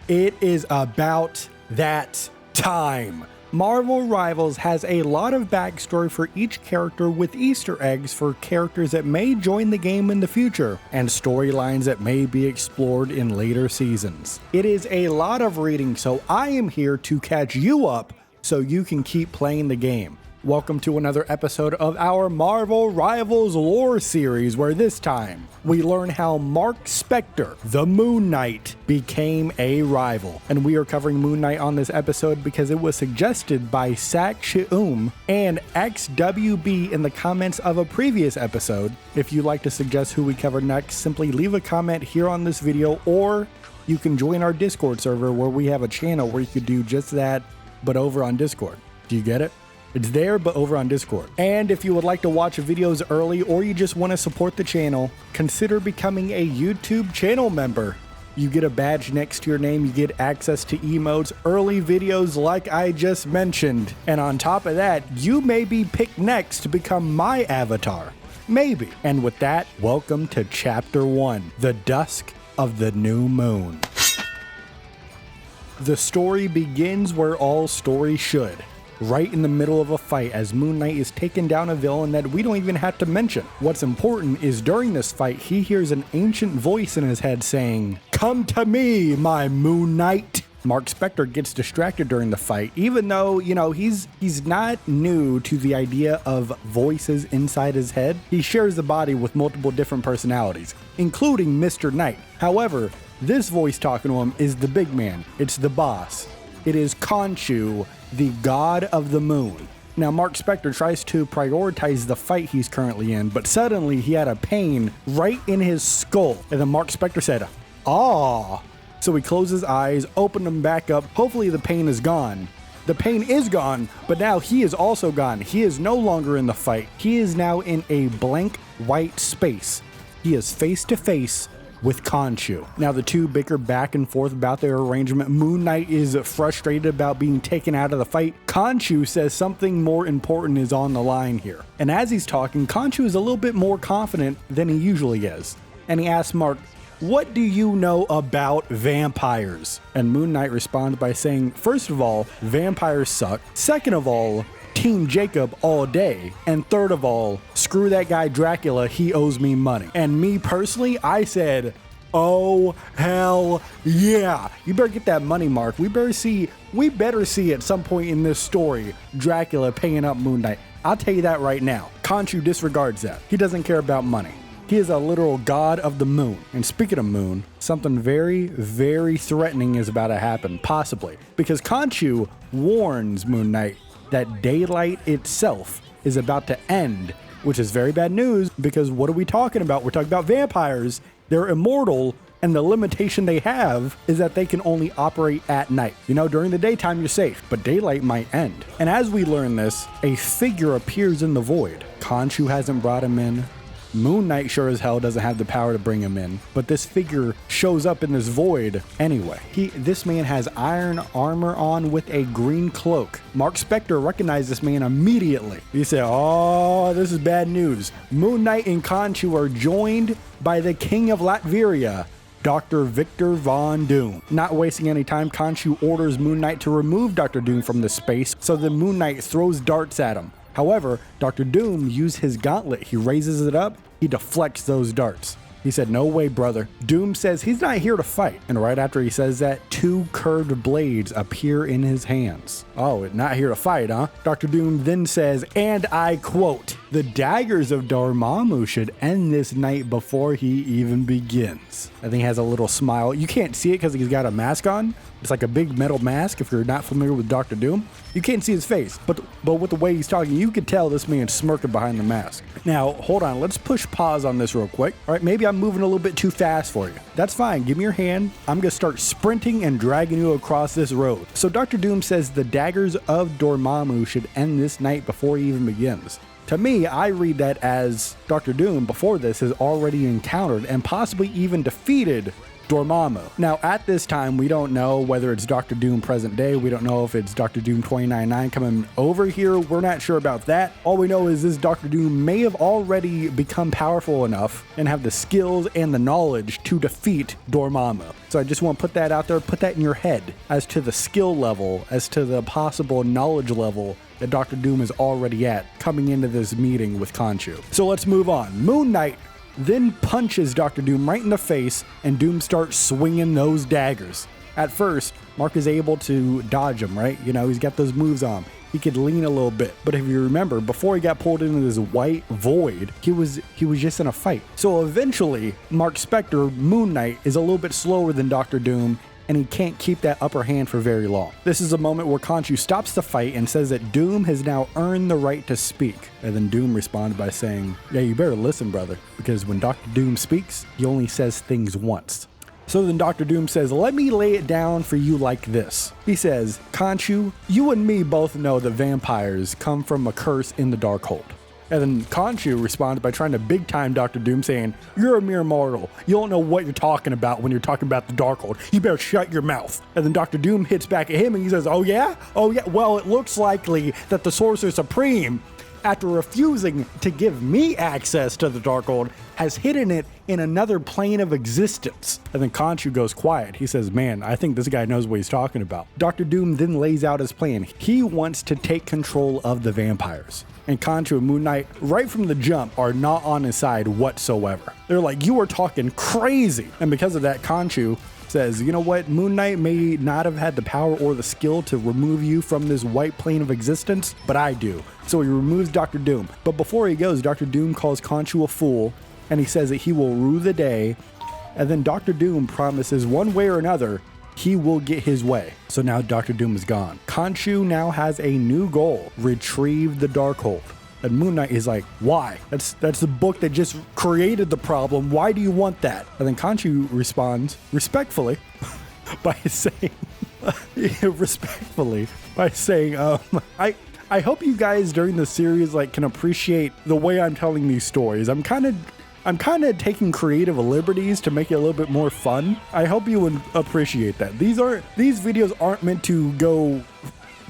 It is about that time. Marvel Rivals has a lot of backstory for each character with Easter eggs for characters that may join the game in the future and storylines that may be explored in later seasons. It is a lot of reading, so I am here to catch you up so you can keep playing the game. Welcome to another episode of our Marvel Rivals lore series, where this time we learn how Marc Spector, the Moon Knight, became a rival. And we are covering Moon Knight on this episode because it was suggested by Sak Sheum and XWB in the comments of a previous episode. If you'd like to suggest who we cover next, simply leave a comment here on this video, or you can join our Discord server where we have a channel where you could do just that, but over on Discord. Do you get it? It's there, but over on Discord. And if you would like to watch videos early, or you just want to support the channel, consider becoming a YouTube channel member. You get a badge next to your name, you get access to emotes, early videos like I just mentioned. And on top of that, you may be picked next to become my avatar. Maybe. And with that, welcome to Chapter 1, The Dusk of the New Moon. The story begins where all stories should. Right in the middle of a fight as Moon Knight is taking down a villain that we don't even have to mention. What's important is during this fight, he hears an ancient voice in his head saying, "Come to me, my Moon Knight." Marc Spector gets distracted during the fight, even though, he's not new to the idea of voices inside his head. He shares the body with multiple different personalities, including Mr. Knight. However, this voice talking to him is the big man. It's the boss. It is Khonshu, the god of the moon. Now, Marc Spector tries to prioritize the fight he's currently in, but suddenly he had a pain right in his skull. And then Marc Spector said, "Ah." So he closed his eyes, opened them back up. Hopefully the pain is gone. The pain is gone, but now he is also gone. He is no longer in the fight. He is now in a blank white space. He is face to face with Khonshu. Now the two bicker back and forth about their arrangement. Moon Knight is frustrated about being taken out of the fight. Khonshu says something more important is on the line here. And as he's talking, Khonshu is a little bit more confident than he usually is. And he asks Marc, "What do you know about vampires?" And Moon Knight responds by saying, first of all, vampires suck. Second of all, Team Jacob all day. And third of all, screw that guy Dracula, he owes me money. And me personally, I said, oh hell yeah. You better get that money, Marc. We better see at some point in this story Dracula paying up Moon Knight. I'll tell you that right now. Khonshu disregards that. He doesn't care about money. He is a literal god of the moon. And speaking of moon, something very, very threatening is about to happen, possibly. Because Khonshu warns Moon Knight that daylight itself is about to end, which is very bad news, because what are we talking about? We're talking about vampires. They're immortal, and the limitation they have is that they can only operate at night. During the daytime you're safe, but daylight might end. And as we learn this, a figure appears in the void. Khonshu hasn't brought him in. Moon Knight sure as hell doesn't have the power to bring him in, but this figure shows up in this void anyway. This man has iron armor on with a green cloak. Marc Spector recognized this man immediately. He said, "Oh, this is bad news." Moon Knight and Khonshu are joined by the King of Latveria, Dr. Victor Von Doom. Not wasting any time, Khonshu orders Moon Knight to remove Dr. Doom from the space, so the Moon Knight throws darts at him. However, Dr. Doom used his gauntlet. He raises it up, he deflects those darts. He said, "No way, brother." Doom says he's not here to fight. And right after he says that, two curved blades appear in his hands. Oh, not here to fight, huh? Dr. Doom then says, and I quote, "The daggers of Dormammu should end this night before he even begins." I think he has a little smile. You can't see it because he's got a mask on. It's like a big metal mask if you're not familiar with Dr. Doom. You can't see his face, but with the way he's talking, you could tell this man's smirking behind the mask. Now, hold on, let's push pause on this real quick. All right, maybe I'm moving a little bit too fast for you. That's fine, give me your hand. I'm gonna start sprinting and dragging you across this road. So Dr. Doom says the daggers of Dormammu should end this night before he even begins. To me, I read that as Dr. Doom before this has already encountered and possibly even defeated Dormammu. Now, at this time, we don't know whether it's Doctor Doom present day. We don't know if it's Doctor Doom 2099 coming over here. We're not sure about that. All we know is this Doctor Doom may have already become powerful enough and have the skills and the knowledge to defeat Dormammu. So I just want to put that out there, put that in your head as to the skill level, as to the possible knowledge level that Doctor Doom is already at coming into this meeting with Khonshu. So let's move on. Moon Knight then punches Doctor Doom right in the face, and Doom starts swinging those daggers. At first, Marc is able to dodge him, right? You know, he's got those moves on. He could lean a little bit. But if you remember, before he got pulled into this white void, he was just in a fight. So eventually, Marc Spector, Moon Knight, is a little bit slower than Doctor Doom, and he can't keep that upper hand for very long. This is a moment where Khonshu stops the fight and says that Doom has now earned the right to speak. And then Doom responds by saying, yeah, you better listen, brother, because when Dr. Doom speaks, he only says things once. So then Dr. Doom says, let me lay it down for you like this. He says, Khonshu, you and me both know that vampires come from a curse in the Darkhold. And then Khonshu responds by trying to big time Dr. Doom, saying, you're a mere mortal. You don't know what you're talking about when you're talking about the Darkhold. You better shut your mouth. And then Dr. Doom hits back at him and he says, oh yeah? Oh yeah? Well, it looks likely that the Sorcerer Supreme, after refusing to give me access to the Darkhold, has hidden it in another plane of existence. And then Khonshu goes quiet. He says, man, I think this guy knows what he's talking about. Dr. Doom then lays out his plan. He wants to take control of the vampires. And Khonshu and Moon Knight, right from the jump, are not on his side whatsoever. They're like, you are talking crazy. And because of that, Khonshu says, you know what, Moon Knight may not have had the power or the skill to remove you from this white plane of existence, but I do. So he removes Dr. Doom. But before he goes, Dr. Doom calls Khonshu a fool, and he says that he will rue the day. And then Dr. Doom promises one way or another, he will get his way. So now Dr. Doom is gone. Khonshu now has a new goal, retrieve the Darkhold. And Moon Knight is like, why? That's the book that just created the problem. Why do you want that? And then Khonshu responds respectfully by saying, I hope you guys during the series like can appreciate the way I'm telling these stories. I'm kind of taking creative liberties to make it a little bit more fun. I hope you would appreciate that. These videos aren't meant to go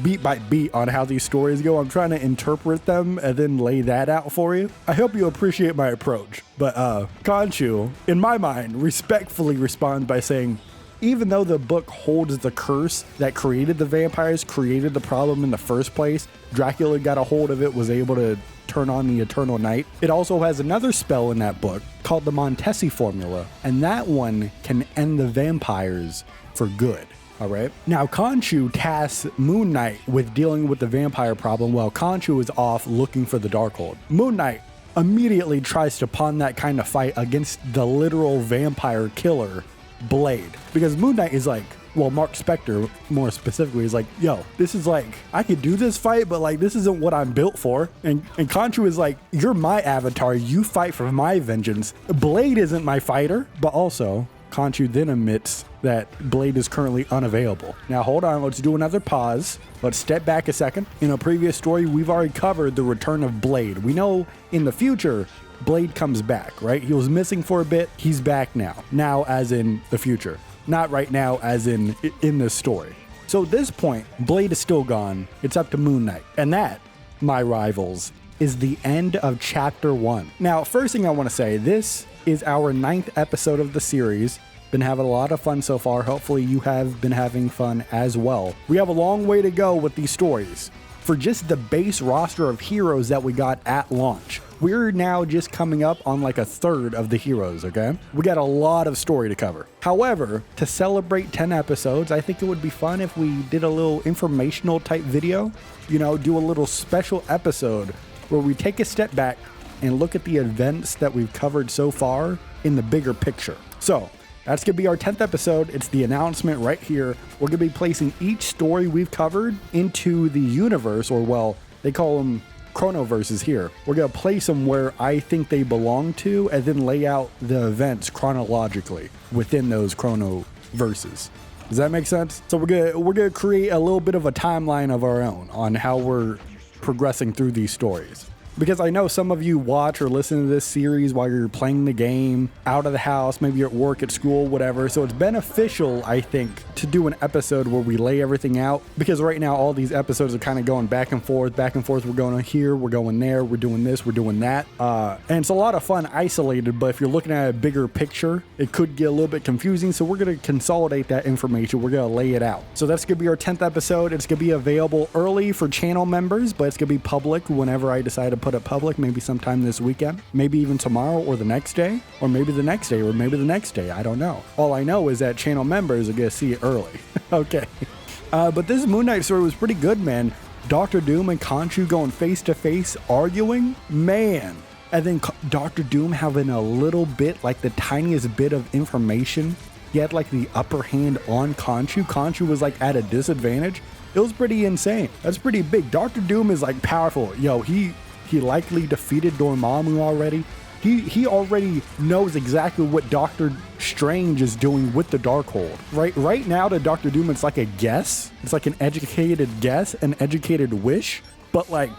beat by beat on how these stories go. I'm trying to interpret them and then lay that out for you. I hope you appreciate my approach. But Khonshu, in my mind, respectfully responds by saying, even though the book holds the curse that created the vampires, created the problem in the first place, Dracula got a hold of it, was able to turn on the Eternal Night. It also has another spell in that book called the Montesi Formula, and that one can end the vampires for good. All right. Now, Khonshu tasks Moon Knight with dealing with the vampire problem while Khonshu is off looking for the Darkhold. Moon Knight immediately tries to pawn that kind of fight against the literal vampire killer, Blade, because Moon Knight is like, well, Marc Spector more specifically is like, yo, this is like, I could do this fight, but like, this isn't what I'm built for. And Khonshu is like, you're my avatar. You fight for my vengeance. Blade isn't my fighter, but also Khonshu then admits that Blade is currently unavailable. Now, hold on. Let's do another pause. Let's step back a second. In a previous story, we've already covered the return of Blade. We know in the future, Blade comes back, right? He was missing for a bit. He's back now. Now as in the future. Not right now as in this story. So at this point, Blade is still gone. It's up to Moon Knight. And that, my rivals, is the end of chapter 1. Now, first thing I want to say, this is our 9th episode of the series. Been having a lot of fun so far. Hopefully you have been having fun as well. We have a long way to go with these stories. For just the base roster of heroes that we got at launch, we're now just coming up on like a third of the heroes, okay? We got a lot of story to cover. However, to celebrate 10 episodes, I think it would be fun if we did a little informational type video, you know, do a little special episode where we take a step back and look at the events that we've covered so far in the bigger picture. So that's going to be our 10th episode. It's the announcement right here. We're going to be placing each story we've covered into the universe, or well, they call them chronoverses here. We're going to place them where I think they belong to and then lay out the events chronologically within those chronoverses. Does that make sense? So we're going to create a little bit of a timeline of our own on how we're progressing through these stories. because I know some of you watch or listen to this series while you're playing the game, out of the house, maybe you're at work, at school, whatever. So it's beneficial, I think, to do an episode where we lay everything out, because right now all these episodes are kind of going back and forth. We're going on here, we're going there, we're doing this, we're doing that. And it's a lot of fun isolated, but if you're looking at a bigger picture, it could get a little bit confusing. So we're going to consolidate that information. We're going to lay it out. So that's going to be our 10th episode. It's going to be available early for channel members, but it's going to be public whenever I decide to put it public, maybe sometime this weekend, maybe even tomorrow or the next day, or maybe the next day, or maybe the next day. I don't know. All I know is that channel members are going to see it early. Okay. But this Moon Knight story was pretty good, man. Dr. Doom and Khonshu going face to face arguing, man. And then Dr. Doom having a little bit, like the tiniest bit of information. He had like the upper hand on Khonshu. Khonshu was like at a disadvantage. It was pretty insane. That's pretty big. Dr. Doom is like powerful. Yo, he likely defeated Dormammu already. He already knows exactly what Doctor Strange is doing with the Darkhold. Right now to Dr. Doom, it's like a guess. It's like an educated guess, an educated wish. But like,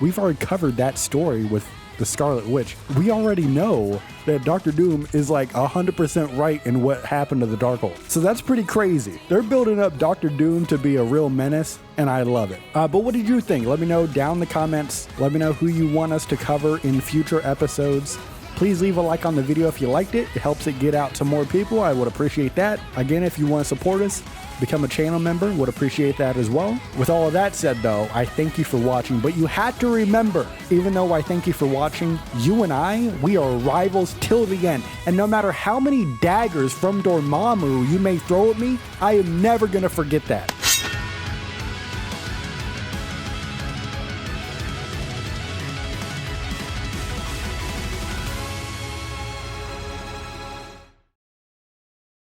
we've already covered that story with the Scarlet Witch. We already know that Dr. Doom is like 100% right in what happened to the Darkhold. So that's pretty crazy. They're building up Dr. Doom to be a real menace, and I love it. But what did you think? Let me know down in the comments. Let me know who you want us to cover in future episodes. Please leave a like on the video if you liked it. It helps it get out to more people. I would appreciate that. Again, if you want to support us, become a channel member, would appreciate that as well. With all of that said though, I thank you for watching, but you had to remember, even though I thank you for watching, you and I, we are rivals till the end. And no matter how many daggers from Dormammu you may throw at me, I am never gonna forget that.